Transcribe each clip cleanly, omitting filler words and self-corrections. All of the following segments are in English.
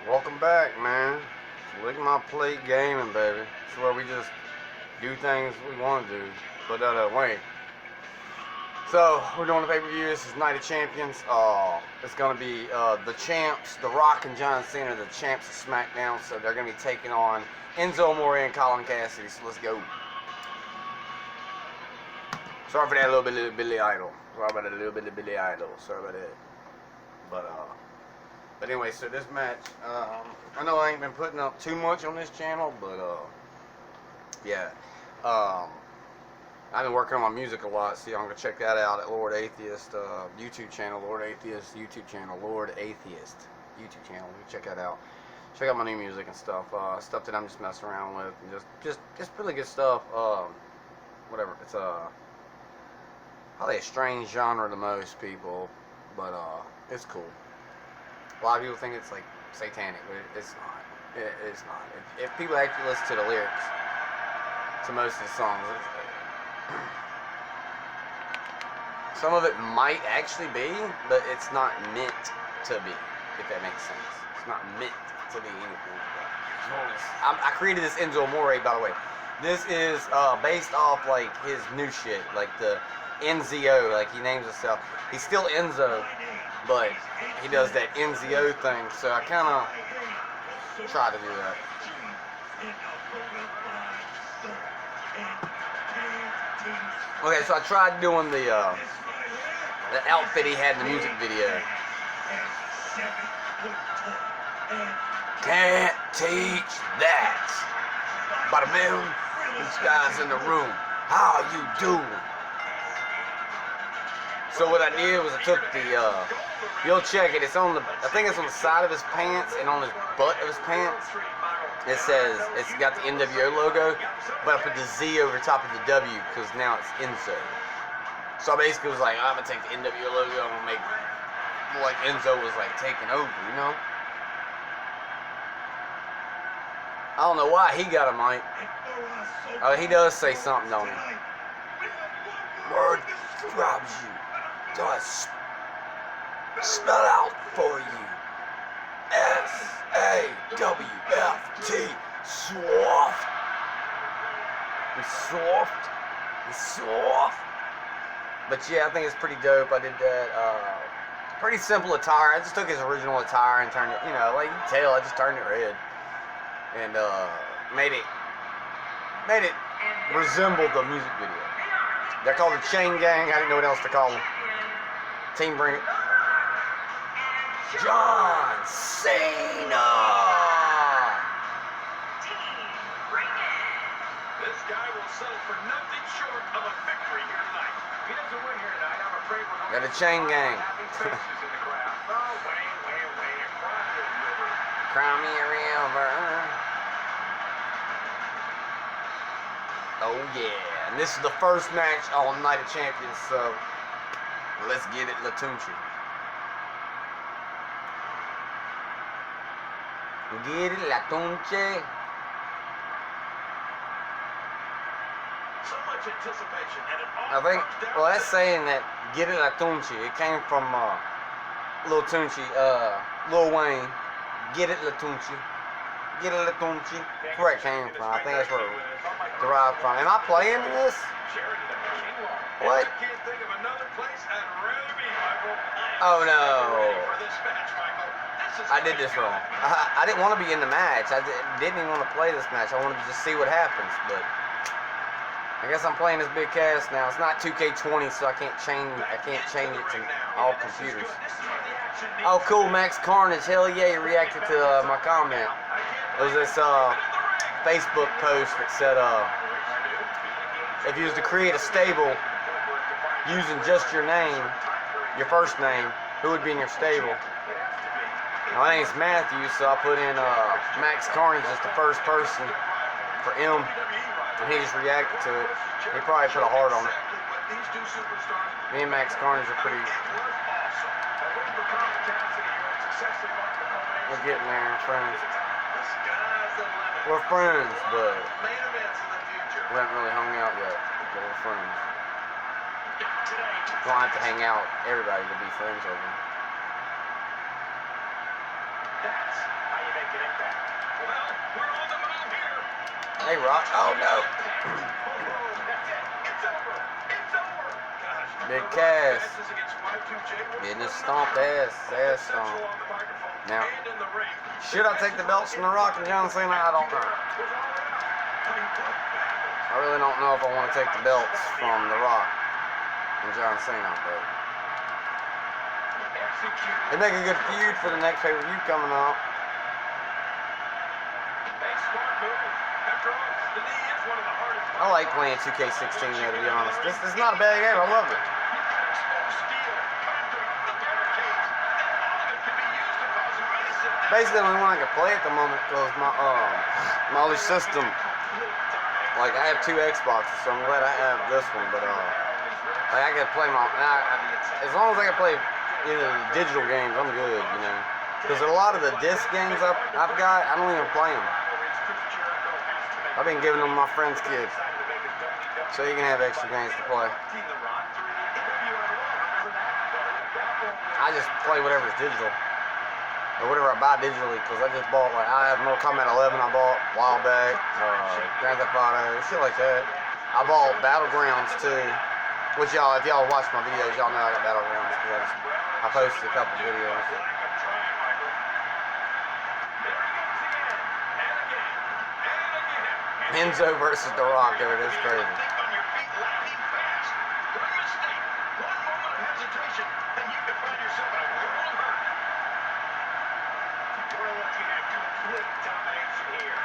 Welcome back, man. Lick my plate gaming, baby. It's where we just do things we want to do. Put that away. So we're doing the pay-per-view. This is Night of Champions. It's gonna be the champs, The Rock and John Cena, the champs of SmackDown. So they're gonna be taking on Enzo Amore and Colin Cassidy. So let's go. Sorry for that little bit of Billy Idol. Sorry about that little bit of Billy Idol. Sorry about that. But anyway, so this match, I know I ain't been putting up too much on this channel, but yeah, I've been working on my music a lot, so I'm gonna check that out at Lord Atheist YouTube channel, Lord Atheist YouTube channel, Lord Atheist YouTube channel. You check that out. Check out my new music and stuff, stuff that I'm just messing around with, and just really good stuff. Whatever, it's probably a strange genre to most people, but it's cool. A lot of people think it's like satanic, but it's not. It's not. If people actually listen to the lyrics to most of the songs, some of it might actually be, but it's not meant to be, if that makes sense. It's not meant to be anything like that. I created this Enzo Amore, by the way. This is based off like his new shit, like the NZO, like he names himself. He's still Enzo, but he does that NZO thing, so I kind of try to do that. Okay, so I tried doing the outfit he had in the music video. Can't teach that. Bada boom, this guy's in the room. How you doing? So what I did was I took the, you'll check it, it's on the, I think it's on the side of his pants and on his butt of his pants. It says, it's got the NWO logo, but I put the Z over top of the W because now it's Enzo. So I basically was like, I'm going to take the NWO logo, I'm going to make it like Enzo was like taking over, you know? I don't know why he got a mic. Oh, he does say something, don't he? Word grabs you. Does spell out for you. S-A-W-F-T. Soft. Soft. But yeah, I think it's pretty dope. I did that. Pretty simple attire. I just took his original attire and turned it, you know, like you can tell, I just turned it red. And made it resemble the music video. They're called the Chain Gang. I didn't know what else to call them. Team Bring It. John Cena. This guy will settle for nothing short of a victory here tonight. He doesn't win here tonight. I'm afraid we're going to the Chain Gang. Cry me a river. Oh yeah, and this is the first match on Night of Champions, so let's get it, Latunchi. Get it, Latunchi. So much anticipation, and it all I think, well, that's saying that get it, Latunchi. It came from Lil Tunchi, Lil Wayne. Get it, Latunchi. Get it, Latunchi. That's where it came from. I think that's where it derived from. Am I playing this? What? Oh no. I did this wrong. I didn't want to be in the match. I didn't even want to play this match. I wanted to just see what happens, but I guess I'm playing this big cast now. It's not 2K20, so I can't change it to all computers. Oh, cool, Max Carnage. Hell yeah, he reacted to my comment. It was this Facebook post that said, if you was to create a stable using just your name, your first name, who would be in your stable? Now, my name's Matthew, so I put in Max Carnage as the first person for M, and he just reacted to it. He probably put a heart on it. Me and Max Carnage are pretty... We're getting there, friends. We're friends, but we haven't really hung out yet. But we're friends. We don't have to hang out, everybody, to be friends over. That's how you make an impact. Well, we're on the move here. Hey, Rock. Oh, no. That's it. It's over. It's over. Gosh, Big Cass. against Y2J. Getting his stomped ass stomped. Now, should I take the belts from The Rock and John Cena? I don't know. I really don't know if I want to take the belts from The Rock and John Cena, but they make a good feud for the next pay-per-view coming up. I like playing 2K16 though, to be honest. This is not a bad game. I love it. Basically, the only one I can play at the moment was my other system. Like, I have 2 Xboxes, so I'm glad I have this one. But like, I can play as long as I can play the digital games, I'm good, you know. Because a lot of the disc games I've got, I don't even play them. I've been giving them to my friend's kids, so you can have extra games to play. I just play whatever's digital. Or whatever I buy digitally, because I just bought, like, I have Mortal Kombat 11 I bought a while back, Grand Theft Auto, shit like that. I bought Battlegrounds too, which y'all, if y'all watch my videos, y'all know I got Battlegrounds, because I posted a couple videos. Enzo versus The Rock, dude, it's crazy. Domination here.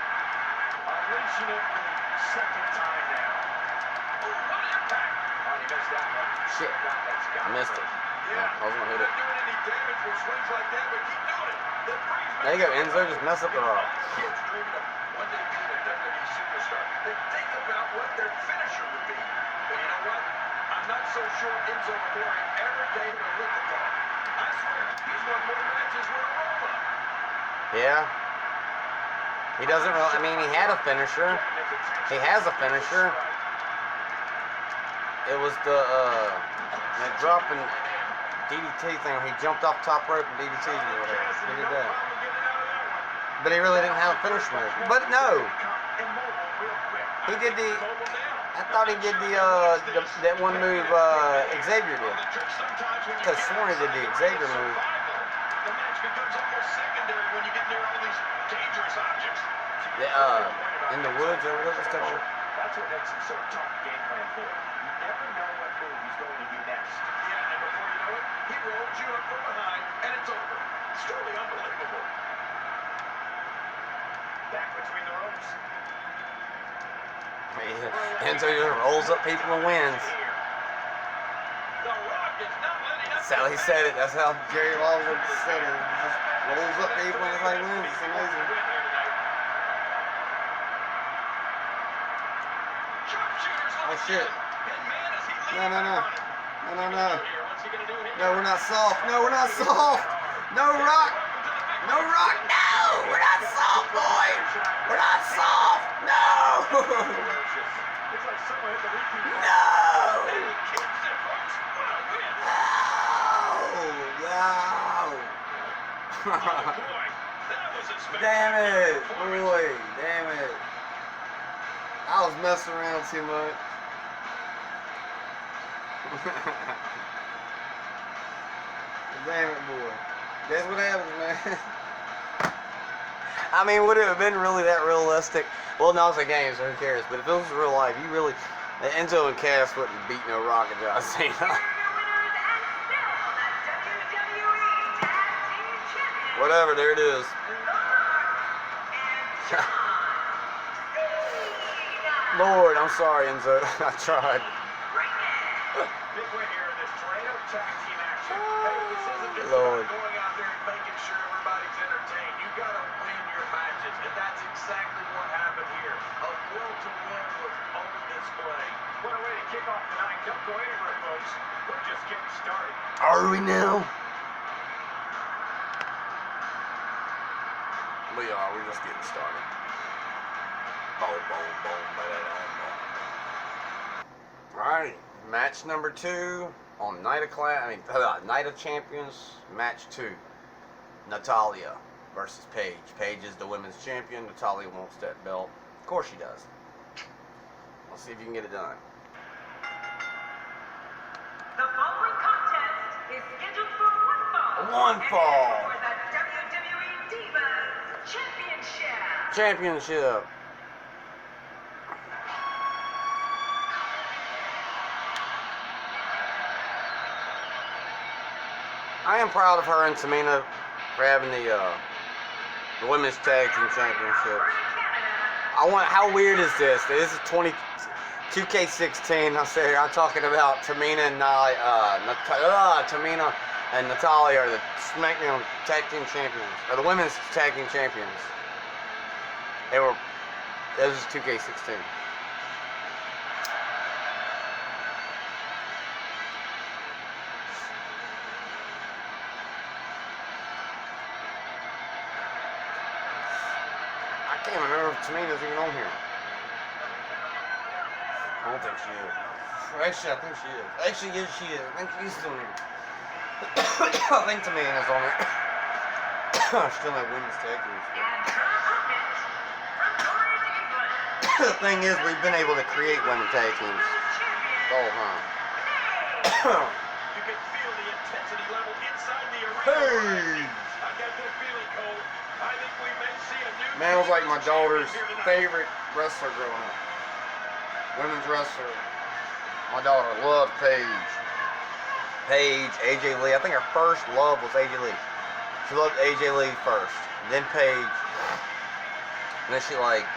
Unleashing it for the second time now. Oh, what an impact. Oh, he missed that one. Shit. I missed it. Yeah. I was gonna hit it. Not doing any damage with swings like that, but keep doing it. The breeze There you go, Enzo, just mess up The Rock. Kids dreaming of one day being a WWE superstar. They think about what their finisher would be. But you know what? I'm not so sure Enzo Amore ever gave a look at that. I swear, he's won more matches with a roll-up. Yeah. He doesn't really, I mean, he had a finisher. He has a finisher. It was the dropping DDT thing. He jumped off top rope and DDT or whatever. He did that. But he really didn't have a finish move. But no. He did I thought he did that one move Xavier did. I could have sworn he did the Xavier move. The match becomes almost secondary when you get near all these dangerous objects. In the woods or whatever it's called. That's what makes it so tough to game plan for. You never know what move he's going to do next. Yeah, and before you know it, he rolls you up from behind, and it's over. It's truly unbelievable. Back between the ropes. Enzo just rolls up people and wins. The Rock is not letting up. That's how he said it. That's how Jerry Lawler said it. He just rolls up people and it's like wins. It's amazing. Oh shit. No. No, we're not soft. No, we're not soft. No, Rock. No, Rock. No, we're not soft, boy. We're not soft. No. No. Damn it, boy. Damn it. I was messing around too much. Damn it, boy. That's what happens, man. I mean, would it have been really that realistic? Well, no, it's a game, so who cares? But if it was real life, you really... Enzo and Cass wouldn't beat no Rock and John Cena. Whatever, there it is. Lord, I'm sorry, Enzo. I tried. Big win here in this tornado tag team action. Hey, this isn't just Lord. about going out there and making sure everybody's entertained. You got to win your matches, and that's exactly what happened here. A will to win was on display. What a way to kick off the night. Don't go anywhere, folks. We're just getting started. Are we now? We are. We're just getting started. Boom, boom, boom, ba-da-dum, boom. Alright, match number 2 on Night of Champions, match 2. Natalia versus Paige. Paige is the women's champion. Natalia wants that belt. Of course she does. Let's see if you can get it done. The following contest is scheduled for one fall. One fall. And for the WWE Divas Championship. Championship. I am proud of her and Tamina for having the women's tag team championships. How weird is this? This is 2K16. I'm talking about Tamina and Tamina and Natalia are the SmackDown tag team champions, or the women's tag team champions. This is 2K16. I can't remember if Tamina's even on here. I don't think she is. Actually, I think she is. Actually, yes, she is. I think she's on here. I think Tamina's on it. Still have women's tag teams. The thing is, we've been able to create women's tag teams the whole time. You can feel the intensity level inside the arena. Hey! I got that feeling, Cole. I think we may see a new Man, was like my daughter's here tonight. favorite wrestler growing up. Women's wrestler. My daughter loved Paige. Paige, AJ Lee. I think her first love was AJ Lee. She loved AJ Lee first, then Paige. And then she liked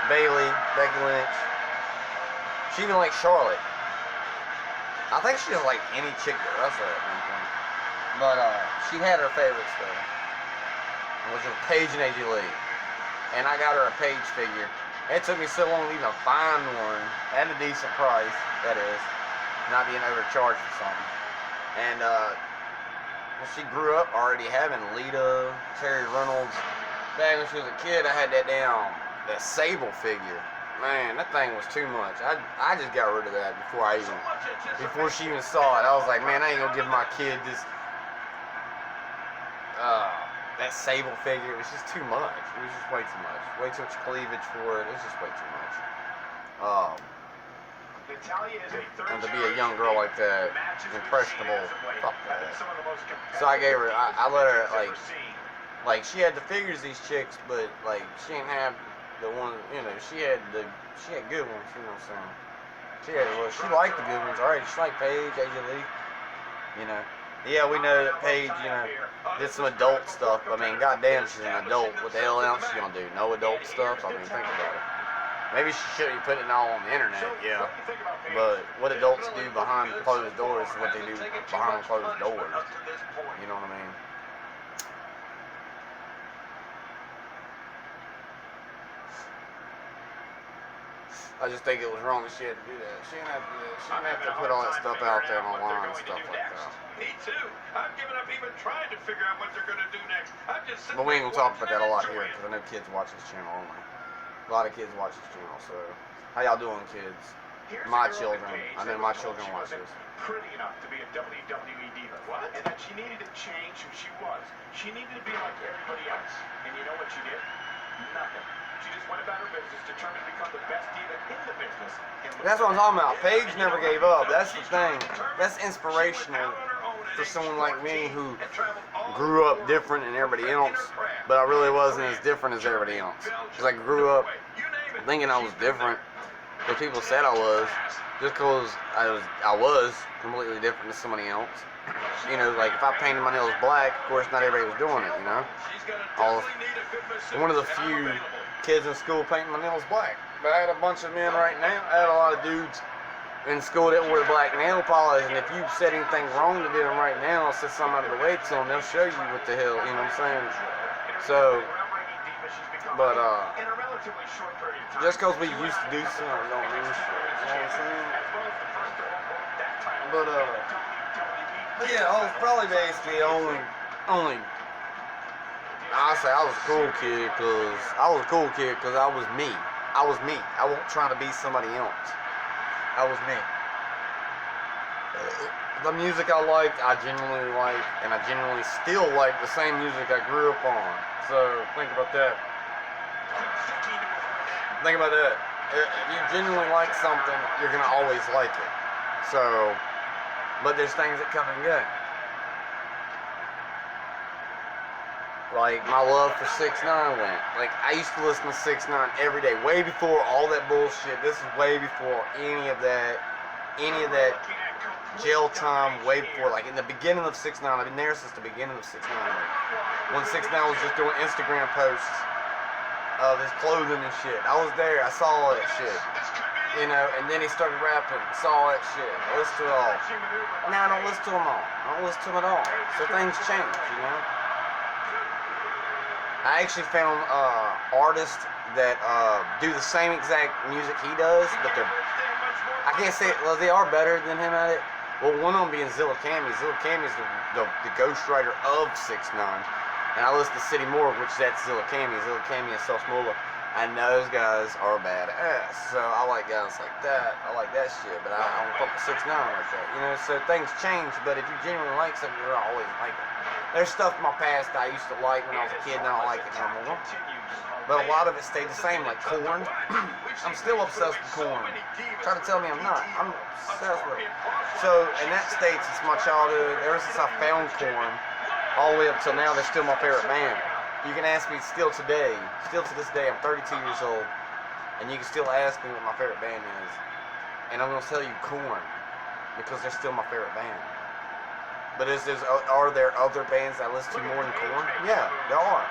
Bailey, Becky Lynch. She even liked Charlotte. I think she just liked any chick that wrestled at one point. But she had her favorites though, which was Paige and AJ Lee. And I got her a Paige figure. It took me so long to even find one at a decent price, that is, not being overcharged for something. And when she grew up already having Lita, Terry Reynolds. Back when she was a kid, I had that Sable figure. Man, that thing was too much. I just got rid of that before she even saw it. I was like, man, I ain't gonna give my kid this that Sable figure. It was just too much. It was just way too much. Way too much cleavage for it. It was just way too much. And to be a young girl like that, impressionable, fuck that. So I gave her, I let her, like she had the figures, these chicks, but like she didn't have the one, she had good ones, you know what I'm saying? She liked the good ones, alright. She liked Paige, AJ Lee, Yeah, we know that Paige, did some adult stuff. I mean, goddamn, she's an adult. What the hell else she gonna do? No adult stuff? I mean, think about it. Maybe she shouldn't be putting it all on the internet, yeah. But what adults do behind closed doors is what they do behind closed doors. You know what I mean? I just think it was wrong that she had to do that. She didn't have to do that. She didn't have to put all that stuff out there online and stuff like that. Me too. I've given up even trying to figure out what they're going to do next. I'm just But we ain't gonna talk about that a lot here because I know kids watch this channel only. A lot of kids watch this channel, so how y'all doing, kids? My children. I know my children watch this. Pretty enough to be a WWE diva. What? And that she needed to change who she was. She needed to be like everybody else. And you know what she did? Nothing. She just went about her business, determined to become the best diva in the business. That's what I'm talking about. Paige never gave up. That's the thing. That's inspirational for someone like me who grew up different than everybody else, but I really wasn't as different as everybody else. Because I grew up thinking I was different, because people said I was, just because I was completely different than somebody else. Like if I painted my nails black, of course not everybody was doing it, One of the few kids in school painting my nails black. But I had a bunch of men right now. I had a lot of dudes in school that wore black nail polish, and if you said anything wrong to them right now, said something out of the way to them, they'll show you what the hell, you know what I'm saying? So, but just because we used to do something don't mean shit, you know what I'm saying? But yeah, I was probably basically only I say I was a cool kid because I was me. I was me. I wasn't trying to be somebody else. I was me. the music I liked, I genuinely liked, and I genuinely still like the same music I grew up on. So think about that. Think about that. If you genuinely like something, you're gonna always like it. So, but there's things that come and go. Like my love for 6ix9ine went. Like I used to listen to 6ix9ine every day, way before all that bullshit. This is way before any of that jail time. Way before, like in the beginning of 6ix9ine. I've been there since the beginning of 6ix9ine. When 6ix9ine was just doing Instagram posts of his clothing and shit. I was there. I saw all that shit. You know, and then he started rapping. Saw that shit. I listened to it all. Now I don't listen to them all. I don't listen to them at all. So things change, you know. I actually found artists that do the same exact music he does, but they're, I can't say, well, they are better than him at it. Well, one of them being Zilla Cammy. Zilla Cammy is the ghostwriter of 6ix9ine. And I listen to City Morgue, which that's Zilla Cammy. Zilla Cammy and Sosmola. And those guys are badass. So I like guys like that. I like that shit, but I don't fuck with 6ix9ine like that. You know, so things change, but if you genuinely like something, you're always like it. There's stuff in my past I used to like when I was a kid, and I don't like it no more. But a lot of it stayed the same, like Korn. I'm still obsessed with Korn. Try to tell me I'm not. I'm obsessed with it. So, in that state, since my childhood, ever since I found Korn, all the way up till now, they're still my favorite band. You can ask me still to this day, I'm 32 years old, and you can still ask me what my favorite band is. And I'm going to tell you Korn, because they're still my favorite band. But are there other bands I listen to more than Korn? Yeah, there are.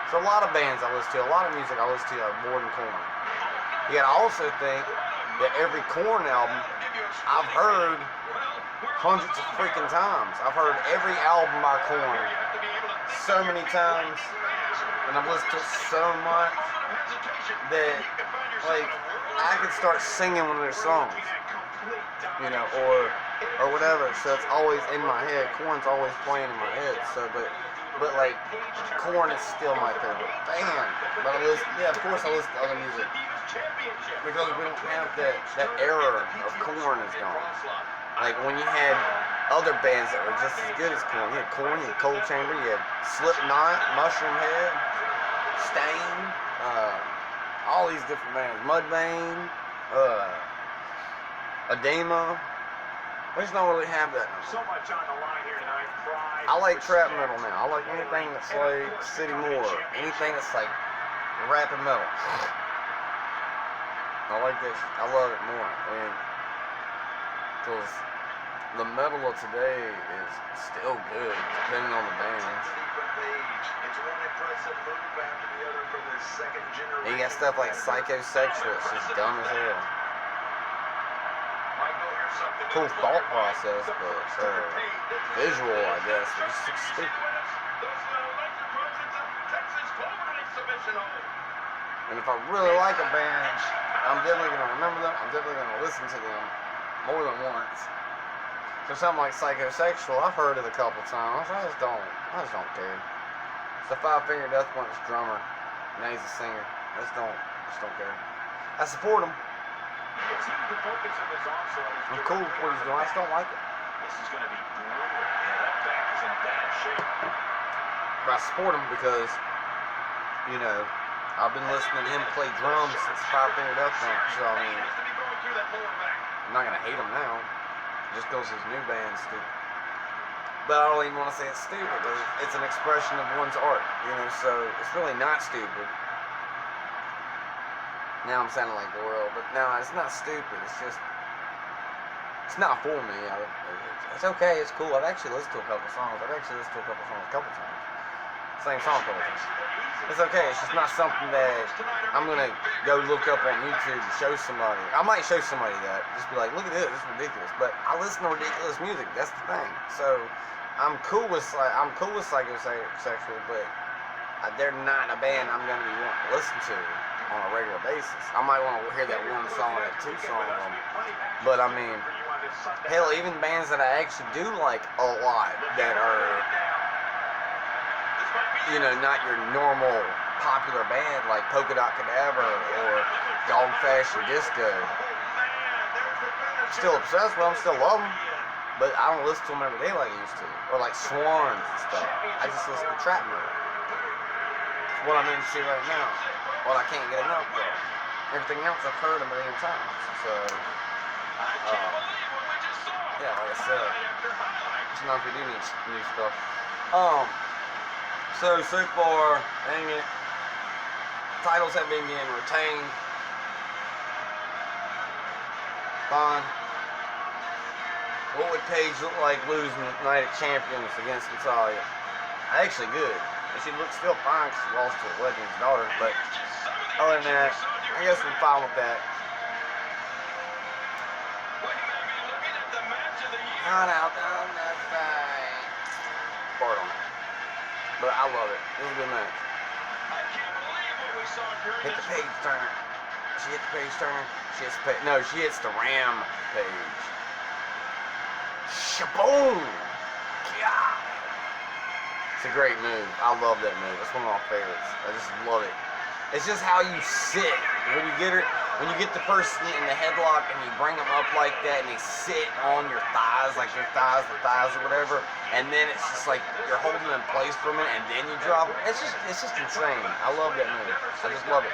So a lot of bands I listen to, a lot of music I listen to are more than Korn. You gotta also think that every Korn album I've heard hundreds of freaking times. I've heard every album by Korn so many times, and I've listened to it so much that, like, I could start singing one of their songs, you know, or whatever. So it's always in my head. Korn's always playing in my head. So, but like, Korn is still my favorite band. But of course I listen to other music, because we don't have that era of Korn is gone. Like when you had other bands that were just as good as Korn. You had Korn, you had Cold Chamber, you had Slipknot, Mushroom Head, Stain, all these different bands. Mudvayne, Edema. We just don't really have that. So much on the line here tonight. Pride, I like trap metal now. I like anything that's like City Morgue, anything that's like rap and metal. I like this. I love it more. I mean, because the metal of today is still good, depending on the band. You got stuff like Psychosexual, it's just dumb as hell. Cool thought process, but visual, I guess, it's just stupid. And if I really like a band, I'm definitely going to remember them. I'm definitely going to listen to them more than once. So something like Psychosexual, I've heard it a couple times. I just don't care. It's the Five Finger Death Punch drummer, and he's a singer. I just don't care. I support him. I'm cool with what he's doing. I just don't like it. This is going to be brutal. Yeah, that back is in bad shape. But I support him because, you know, I've been listening to him play drums since Five Finger Death Punch. So I mean, I'm not gonna hate him now, just because his new band's stupid. But I don't even want to say it's stupid. It's an expression of one's art, you know. So it's really not stupid. Now I'm sounding like the world, but no, it's not stupid. It's just, it's not for me. It's okay. It's cool. I've actually listened to a couple songs. a couple times. Same song a couple times. It's okay. It's just not something that I'm gonna go look up on YouTube and show somebody. I might show somebody that. Just be like, look at this. This is ridiculous. But I listen to ridiculous music. That's the thing. So I'm cool with Psychosexual, but they're not a band I'm gonna be wanting to listen to on a regular basis. I might want to hear that one song or that two songs of them. But I mean, hell, even bands that I actually do like a lot that are, you know, not your normal popular band like Polka Dot Cadaver or Dog Fashion Disco. Still obsessed with them, still love them. But I don't listen to them every day like I used to. Or like Swans and stuff. I just listen to trap metal. It's what I'm into right now. What I can't get enough of. Everything else I've heard a million times. So, yeah, like I said, sometimes we do need new stuff. So far, dang it, titles have been getting retained. Fine. What would Paige look like losing the Night of Champions against Natalia? Actually good. She looks still fine because she lost to Legend's daughter, but other than that, I guess I'm fine with that. Not out on that thing. Fart on it. But I love it. It was a good match. Hit the Paige turn. She hit the Paige turn. She hits the Paige. No, she hits the Ram Paige. Shaboom! God. It's a great move. I love that move. That's one of my favorites. I just love it. It's just how you sit. When you get the person in the headlock and you bring them up like that and they sit on your thighs, like your thighs, the thighs or whatever, and then it's just like you're holding them in place for a minute and then you drop them. It's just insane. I love that move. I just love it.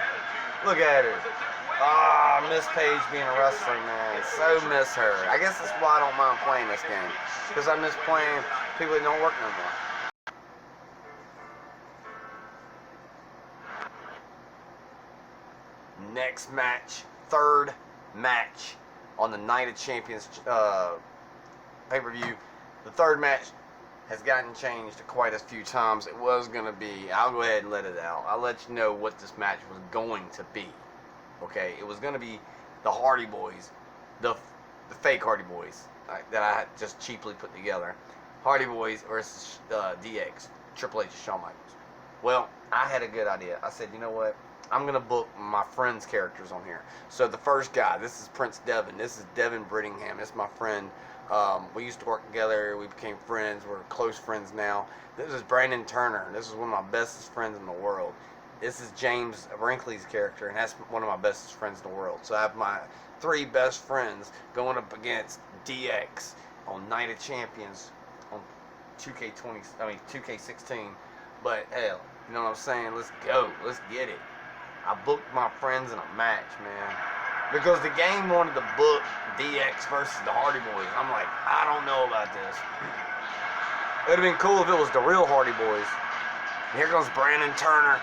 Look at her. Ah, I miss Paige being a wrestler, man. So miss her. I guess that's why I don't mind playing this game. Because I miss playing people that don't work no more. Next match, third match on the Night of Champions pay-per-view. The third match has gotten changed quite a few times. It was going to be, I'll go ahead and let it out. I'll let you know what this match was going to be. Okay, it was going to be the Hardy Boys, the fake Hardy Boys that I had just cheaply put together. Hardy Boys versus DX, Triple H and Shawn Michaels. Well, I had a good idea. I said, you know what? I'm going to book my friend's characters on here. So the first guy, this is Prince Devin. This is Devin Brittingham. This is my friend. We used to work together. We became friends. We're close friends now. This is Brandon Turner. This is one of my bestest friends in the world. This is James Brinkley's character, and that's one of my bestest friends in the world. So I have my three best friends going up against DX on Night of Champions on 2K16. But hell, you know what I'm saying? Let's go. Let's get it. I booked my friends in a match, man. Because the game wanted to book DX versus the Hardy Boys. I'm like, I don't know about this. It would have been cool if it was the real Hardy Boys. And here comes Brandon Turner.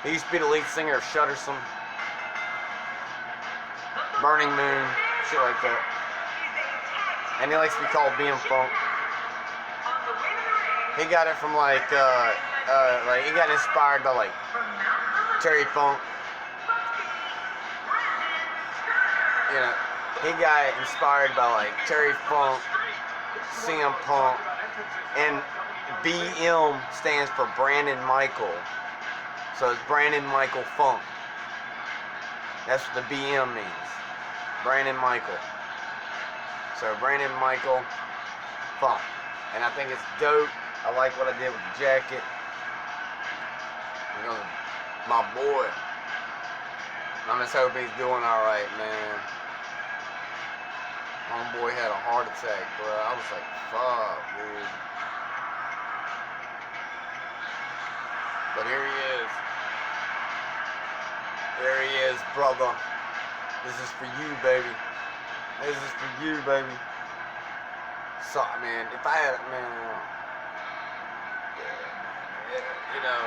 He used to be the lead singer of Shuttersome, Burning Moon, shit like that. And he likes to be called BM Funk. He got it from like he got inspired by like Terry Funk. You know, he got inspired by like Terry Funk, CM Punk, and BM stands for Brandon Michael. So it's Brandon Michael Funk. That's what the BM means. Brandon Michael. So Brandon Michael Funk. And I think it's dope. I like what I did with the jacket. You know, my boy. I'm just hoping he's doing alright, man. Homeboy had a heart attack, bro. I was like, fuck, dude. But here he is. There he is, brother. This is for you, baby. This is for you, baby. So, man, if I had, man, you know,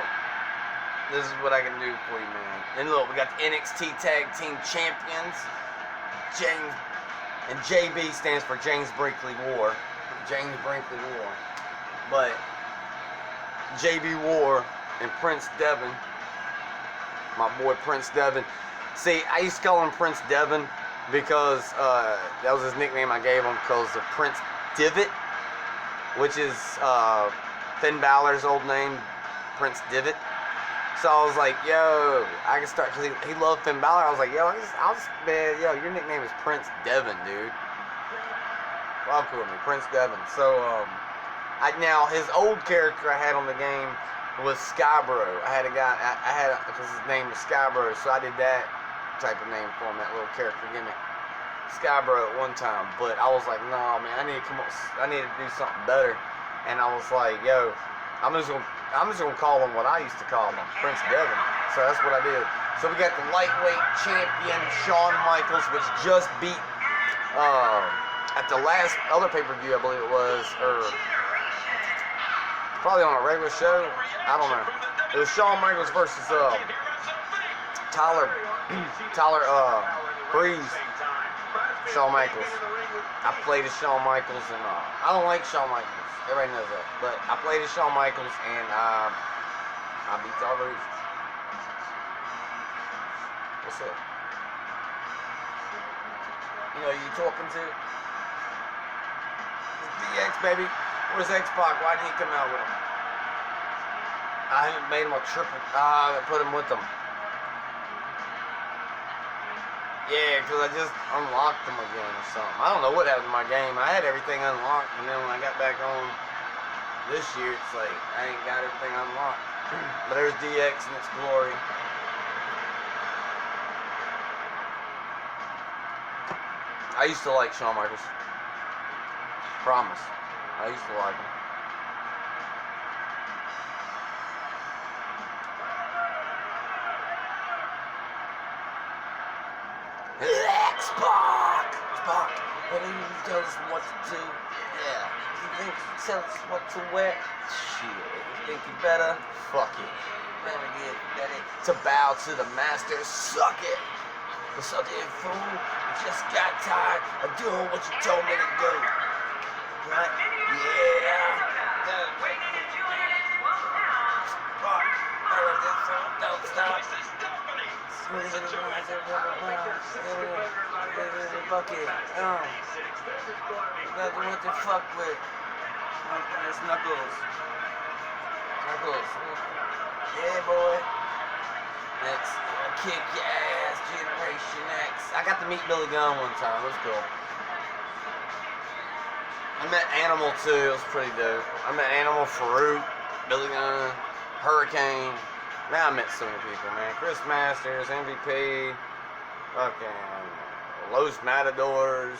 this is what I can do for you, man. And look, we got the NXT Tag Team Champions, James, and JB stands for James Brinkley War. James Brinkley War. But JB War and Prince Devin, my boy Prince Devin. See, I used to call him Prince Devin because that was his nickname I gave him because of Prince Divot, which is Finn Balor's old name, Prince Divot. So I was like, yo, I can start, because he loved Finn Balor. I was like, yo, man, yo, your nickname is Prince Devin, dude. Fuck with me, Prince Devin. So, now, his old character I had on the game was Skybro. I had a guy, because his name was Skybro, so I did that type of name for him, that little character gimmick. Skybro at one time, but I was like, nah, man, I need to do something better. And I was like, yo, I'm just gonna call him what I used to call him, Prince Devin. So that's what I did. So we got the lightweight champion Shawn Michaels, which just beat at the last other pay-per-view, I believe it was, or probably on a regular show. I don't know. It was Shawn Michaels versus Tyler Breeze. Shawn Michaels. I played as Shawn Michaels, and I don't like Shawn Michaels. Everybody knows that. But I played as Shawn Michaels, and I beat Tyler Breeze. What's up? You know, you talking to? It's DX, baby. Where's X-Pac? Why didn't he come out with him? I haven't made him a triple. I put him with them. Yeah, because I just unlocked them again or something. I don't know what happened to my game. I had everything unlocked, and then when I got back on this year, it's like I ain't got everything unlocked. But there's DX in its glory. I used to like Shawn Michaels. Promise. I used to like him. X-Pac! X-Pac! What do you tell us what to do? Yeah. You think you tell us what to wear? Shit. You think you better? Fuck it. Better get ready to bow to the master. Suck it! Suck it, fool. You just got tired of doing what you told me to do. Right? Yeah. Don't stop. Bucket. Nothing what to fuck with. It's Knuckles. Knuckles. Yeah, boy. Next, kick your ass, Generation X. I got to meet Billy Gunn one time. It was cool. I met Animal too. It was pretty dope. I met Animal, Farouk, Billy Gunn, Hurricane. Man, I met so many people, man. Chris Masters, MVP, fucking Los Matadors,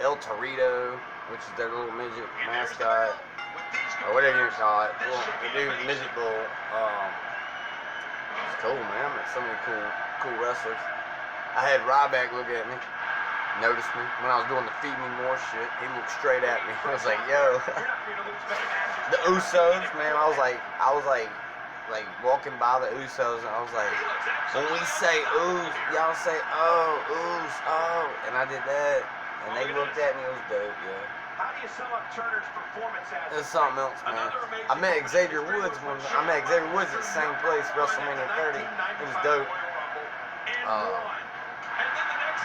El Torito, which is their little midget mascot, or whatever you call it. The dude, midget bull. It's cool, man. I met so many cool wrestlers. I had Ryback look at me, noticed me when I was doing the Feed Me More shit. He looked straight at me. I was like, yo. The Usos, man. I was like walking by the Usos, and I was like, when we say ooze, y'all say oh, ooze, oh, and I did that, and they looked at me. It was dope, yeah. How do you sum up Turner's performance as It was something else, man. I met Xavier Woods at the same place, WrestleMania 30. It was dope.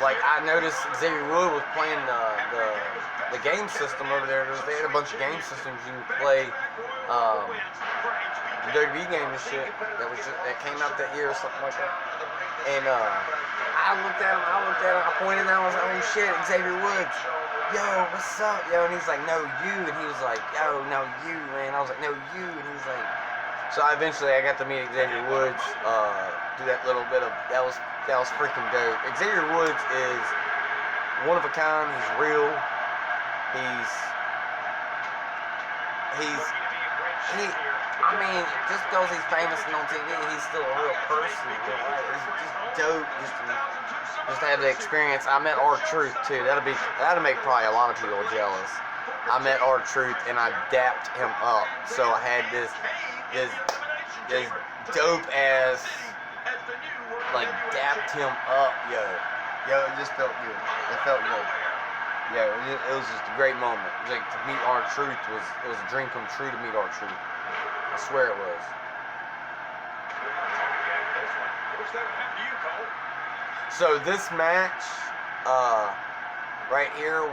Like, I noticed Xavier Woods was playing the game system over there. They had a bunch of game systems you could play. The WWE game and shit that came out that year or something like that. And I looked at him, I pointed and I was like, oh shit, Xavier Woods. Yo, what's up? Yo, and he's like, no, you. And he was like, yo, no, you, man. I was like, no, you. And he's like, so I got to meet Xavier Woods, do that little bit of, that was freaking dope. Xavier Woods is one of a kind. He's real. I mean, just because he's famous and on TV, he's still a real person. Right? It's just dope just to have the experience. I met R-Truth too. That'll make probably a lot of people jealous. I met R-Truth and I dapped him up. So I had this dope ass, like, dapped him up, yo, it just felt good. It felt good. Yeah, it was just a great moment. Like, to meet R-Truth it was a dream come true to meet R-Truth. I swear it was. So this match, right here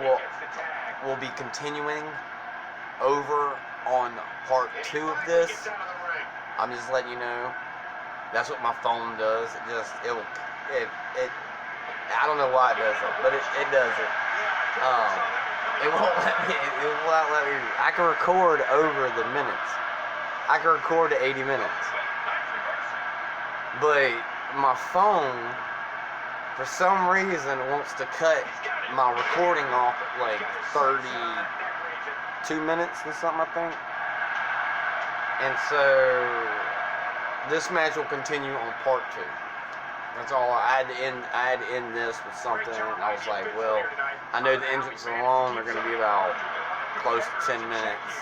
will be continuing over on part 2 of this. I'm just letting you know. That's what my phone does. I don't know why it does it, but it does it. It won't let me. I can record over the minutes. I can record to 80 minutes. But my phone, for some reason wants to cut my recording off at like 32 minutes or something, I think. And so this match will continue on part 2. That's all. I had to end this with something. I was like, well, I know the entrances alone are going to be about close to 10 minutes.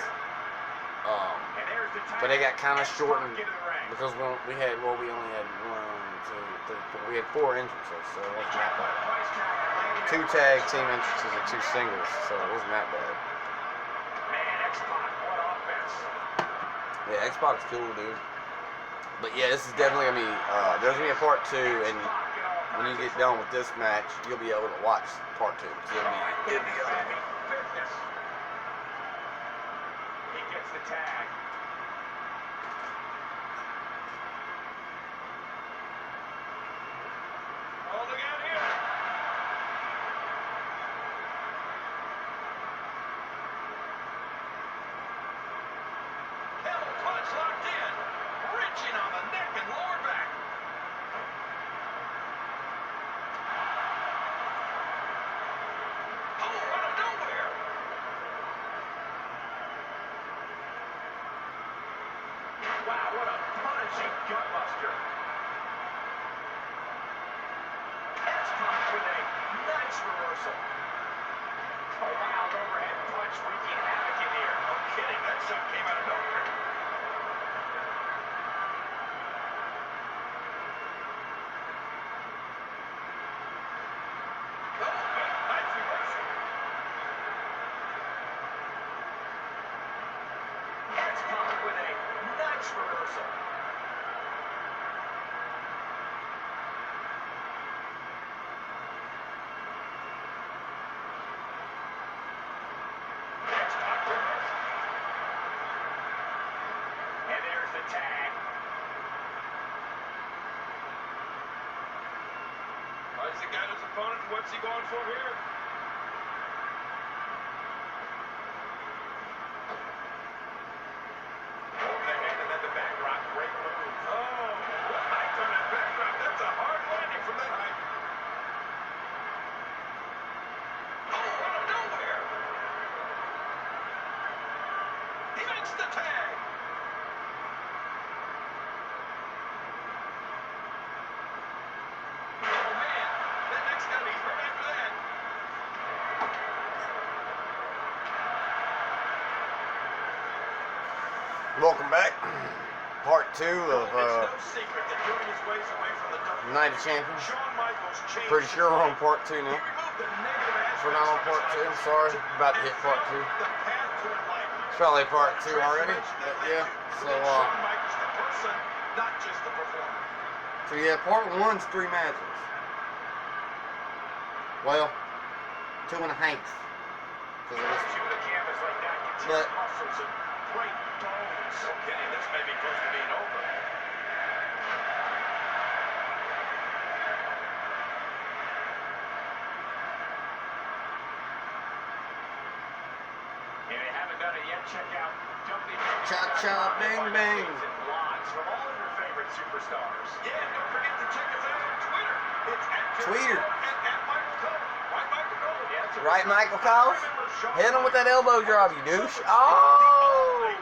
But they got kind of shortened because we only had 1, 2, 3, 4. We had 4 entrances, so it wasn't that bad. 2 tag team entrances and 2 singles, so it wasn't that bad. Yeah, Xbox cool, dude. But yeah, this is definitely gonna be. There's gonna be a part 2, and when you get done with this match, you'll be able to watch part 2. It'll be. He gets the tag. Oh, look out here. Hell, punch locked in. Wrenching on the neck and lower back. Oh, out of nowhere. Wow, what a punishing gutbuster. X-Pac with a nice reversal. A wild overhead punch wreaking havoc in here. No kidding, that shot came out of nowhere. Reversal. X-Pac reverse. And there's the tag. Has he got his opponent? What's he going for here? The tag. Oh man, that neck's gotta be hurt after that. Welcome back. Part 2 of Night of Champions. Pretty sure we're on part 2 now. If we're not on part 2, I'm sorry. About to hit part 2. It's probably part 2 already, but yeah. So yeah, part 1's 3 matches. Well, 2 and a half. But this may be close to being over. If you haven't done it yet, check out Cha-cha, bang, bang. Blogs from all of your favorite superstars. Yeah, and don't forget to check us out on Twitter. It's at Twitter. At Michael Cole. Right, Michael Cole. Yeah, right, Michael Cole? Hit him with that elbow drop, you douche. Oh!